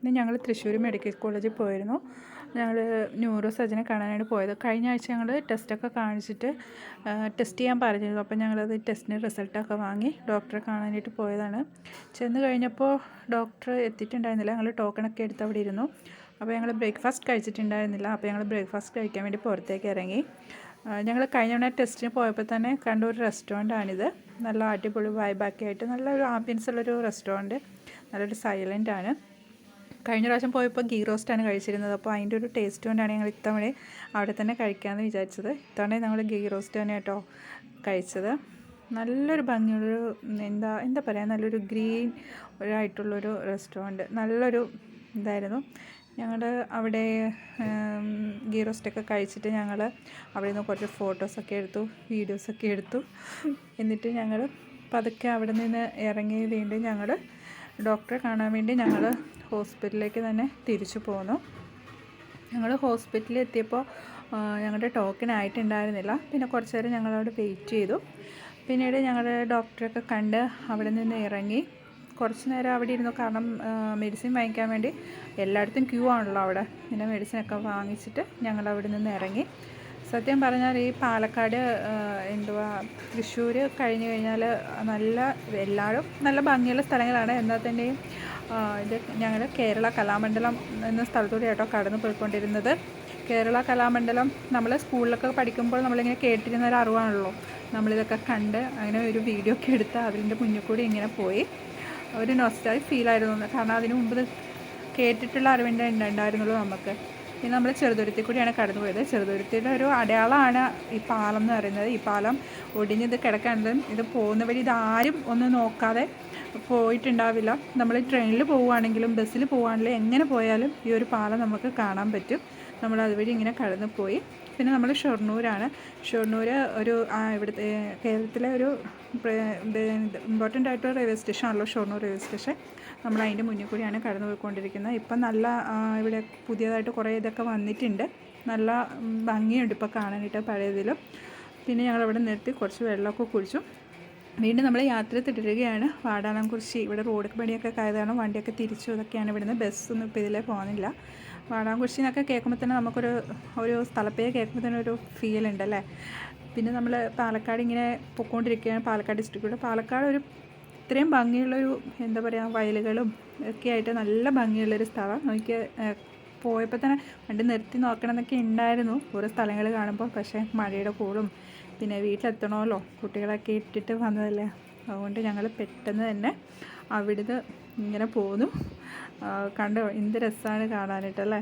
ഇന്ന് ഞങ്ങൾ തൃശ്ശൂർ മെഡിക്കൽ കോളേജിൽ പോയിരുന്നു. ഞങ്ങൾ ന്യൂറോ സർജനെ കാണാനായിട്ട് പോയത്. കഴിഞ്ഞ ആഴ്ച ഞങ്ങൾ ടെസ്റ്റൊക്കെ കാണിച്ചിട്ട് ടെസ്റ്റ് ചെയ്യാൻ പറഞ്ഞിരുന്നു. അപ്പോൾ ഞങ്ങളത് ടെസ്റ്റിന് റിസൾട്ടൊക്കെ വാങ്ങി ഡോക്ടറെ കാണാനായിട്ട് പോയതാണ്. ചെന്ന് കഴിഞ്ഞപ്പോൾ ഡോക്ടർ എത്തിയിട്ടുണ്ടായിരുന്നില്ല. ഞങ്ങൾ ടോക്കണൊക്കെ എടുത്ത് അവിടെ ഇരുന്നു. അപ്പോൾ ഞങ്ങൾ ബ്രേക്ക്ഫാസ്റ്റ് കഴിച്ചിട്ടുണ്ടായിരുന്നില്ല. അപ്പോൾ ഞങ്ങൾ ബ്രേക്ക്ഫാസ്റ്റ് കഴിക്കാൻ വേണ്ടി പുറത്തേക്ക് ഇറങ്ങി. ഞങ്ങൾ കഴിഞ്ഞ തവണ ടെസ്റ്റിന് പോയപ്പോൾ തന്നെ കണ്ട ഒരു റെസ്റ്റോറൻ്റാണിത്. നല്ല അടിപൊളി വൈബൊക്കെ ആയിട്ട് നല്ലൊരു ആംബിയൻസ് ഉള്ളൊരു റെസ്റ്റോറൻറ്റ്, നല്ലൊരു സൈലൻ്റാണ്. കഴിഞ്ഞ പ്രാവശ്യം പോയപ്പോൾ ഗീ റോസ്റ്റാണ് കഴിച്ചിരുന്നത്. അപ്പോൾ അതിൻ്റെ ഒരു ടേസ്റ്റ് കൊണ്ടാണ് ഞങ്ങൾ ഇത്തവണ അവിടെ തന്നെ കഴിക്കാമെന്ന് വിചാരിച്ചത്. ഇത്തവണ ഞങ്ങൾ ഗീ റോസ്റ്റ് തന്നെ കേട്ടോ കഴിച്ചത്. നല്ലൊരു ഭംഗിയുള്ളൊരു എന്താ പറയുക, നല്ലൊരു ഗ്രീൻ ആയിട്ടുള്ളൊരു റെസ്റ്റോറൻറ്റ്, നല്ലൊരു ഇതായിരുന്നു. ഞങ്ങൾ അവിടെ ഗീ റോസ്റ്റൊക്കെ കഴിച്ചിട്ട് ഞങ്ങൾ അവിടെ നിന്ന് കുറച്ച് ഫോട്ടോസൊക്കെ എടുത്തു, വീഡിയോസൊക്കെ എടുത്തു. എന്നിട്ട് ഞങ്ങൾ പതുക്കെ അവിടെ നിന്ന് ഇറങ്ങി വീണ്ടും ഞങ്ങൾ ഡോക്ടറെ കാണാൻ വേണ്ടി ഞങ്ങൾ ഹോസ്പിറ്റലിലേക്ക് തന്നെ തിരിച്ചു പോന്നു. ഞങ്ങൾ ഹോസ്പിറ്റലിൽ എത്തിയപ്പോൾ ഞങ്ങളുടെ ടോക്കൺ ആയിട്ടുണ്ടായിരുന്നില്ല. പിന്നെ കുറച്ച് നേരം ഞങ്ങളവിടെ വെയിറ്റ് ചെയ്തു. പിന്നീട് ഞങ്ങൾ ഡോക്ടറെയൊക്കെ കണ്ട് അവിടെ നിന്ന് ഇറങ്ങി കുറച്ച് നേരം അവിടെ ഇരുന്നു. കാരണം മെഡിസിൻ വാങ്ങിക്കാൻ വേണ്ടി എല്ലായിടത്തും ക്യൂ ആണല്ലോ അവിടെ. പിന്നെ മെഡിസിനൊക്കെ വാങ്ങിച്ചിട്ട് ഞങ്ങൾ അവിടെ നിന്ന് ഇറങ്ങി. സത്യം പറഞ്ഞാൽ ഈ പാലക്കാട് തൃശ്ശൂർ കഴിഞ്ഞ് കഴിഞ്ഞാൽ എല്ലാവരും നല്ല ഭംഗിയുള്ള സ്ഥലങ്ങളാണ്. എന്നാൽ തന്നെയും ഇത് ഞങ്ങൾ കേരള കലാമണ്ഡലം എന്ന സ്ഥലത്തൂടെ ആട്ടോ കടന്നു പോയിക്കൊണ്ടിരുന്നത്. കേരള കലാമണ്ഡലം നമ്മൾ സ്കൂളിലൊക്കെ പഠിക്കുമ്പോൾ നമ്മളിങ്ങനെ കേട്ടിരുന്ന ഒരു അറിവാണല്ലോ. നമ്മളിതൊക്കെ കണ്ട് അങ്ങനെ ഒരു വീഡിയോ ഒക്കെ എടുത്ത് അതിൻ്റെ മുന്നിൽ കൂടി ഇങ്ങനെ പോയി. ഒരു നൊസ്റ്റാൾജിക് ഫീലായിരുന്നു. കാരണം അതിന് മുമ്പ് കേട്ടിട്ടുള്ള അറിവിൻ്റെ ഉണ്ടായിരുന്നുള്ളൂ നമുക്ക്. പിന്നെ നമ്മൾ ചെറുതുരുത്തി കൂടിയാണ് കടന്നു പോയത്. ചെറുതുരുത്തിയുടെ ഒരു അടയാളമാണ് ഈ പാലം എന്ന് പറയുന്നത്. ഈ പാലം ഒടിഞ്ഞത് കിടക്കാനും ഇത് പോകുന്ന വഴി ഇതാരും ഒന്നും നോക്കാതെ പോയിട്ടുണ്ടാവില്ല. നമ്മൾ ട്രെയിനിൽ പോവുകയാണെങ്കിലും ബസ്സിൽ പോവുകയാണെങ്കിലും എങ്ങനെ പോയാലും ഈ ഒരു പാലം നമുക്ക് കാണാൻ പറ്റും. നമ്മൾ അതുവഴി ഇങ്ങനെ കടന്നു പോയി. പിന്നെ നമ്മൾ ഷൊർണൂരാണ്. ഷൊർണൂർ ഒരു ഇവിടുത്തെ കേരളത്തിലെ ഒരു ഇമ്പോർട്ടൻ്റ് ആയിട്ടുള്ള റെയിൽവേ സ്റ്റേഷൻ ആണല്ലോ ഷൊർണൂർ റെയിൽവേ സ്റ്റേഷൻ. നമ്മൾ അതിൻ്റെ മുന്നിൽ കൂടിയാണ് കടന്നു പോയിക്കൊണ്ടിരിക്കുന്നത്. ഇപ്പം നല്ല ഇവിടെ പുതിയതായിട്ട് കുറേ ഇതൊക്കെ വന്നിട്ടുണ്ട്. നല്ല ഭംഗിയുണ്ട് ഇപ്പോൾ കാണാനായിട്ട് പഴയതിലും. പിന്നെ ഞങ്ങളവിടെ നിർത്തി കുറച്ച് വെള്ളമൊക്കെ കുടിച്ചു. വീണ്ടും നമ്മൾ യാത്ര തുടരുകയാണ്. വാടാനാംകുറിശ്ശി ഇവിടെ റോഡ് പണിയൊക്കെ ആയതാണ് വണ്ടിയൊക്കെ തിരിച്ചു. ഇതൊക്കെയാണ് ഇവിടുന്ന്. ബസ്സൊന്നും ഇപ്പോൾ ഇതിലേ പോകുന്നില്ല. വാടാനാംകുറിശ്ശി എന്നൊക്കെ കേൾക്കുമ്പോൾ തന്നെ നമുക്കൊരു സ്ഥലപ്പേര് കേൾക്കുമ്പോൾ തന്നെ ഒരു ഫീൽ ഉണ്ടല്ലേ. പിന്നെ നമ്മൾ പാലക്കാട് ഇങ്ങനെ പൊയ്ക്കൊണ്ടിരിക്കുകയാണ്. പാലക്കാട് ഡിസ്ട്രിക്റ്റിലൂടെ. പാലക്കാട് ഒരു ഇത്രയും ഭംഗിയുള്ളൊരു എന്താ പറയുക, വയലുകളും ഒക്കെ ആയിട്ട് നല്ല ഭംഗിയുള്ളൊരു സ്ഥലം. നമുക്ക് പോയപ്പോൾ തന്നെ വണ്ടി നിർത്തി നോക്കണം എന്നൊക്കെ ഉണ്ടായിരുന്നു ഓരോ സ്ഥലങ്ങൾ കാണുമ്പോൾ. പക്ഷേ മഴയുടെ കൂടും പിന്നെ വീട്ടിലെത്തണമല്ലോ, കുട്ടികളൊക്കെ ഇട്ടിട്ട് വന്നതല്ലേ. അതുകൊണ്ട് ഞങ്ങൾ പെട്ടെന്ന് തന്നെ അവിടുന്ന് ഇങ്ങനെ പോന്നു. കണ്ടോ എന്ത് രസമാണ് കാണാനായിട്ടല്ലേ.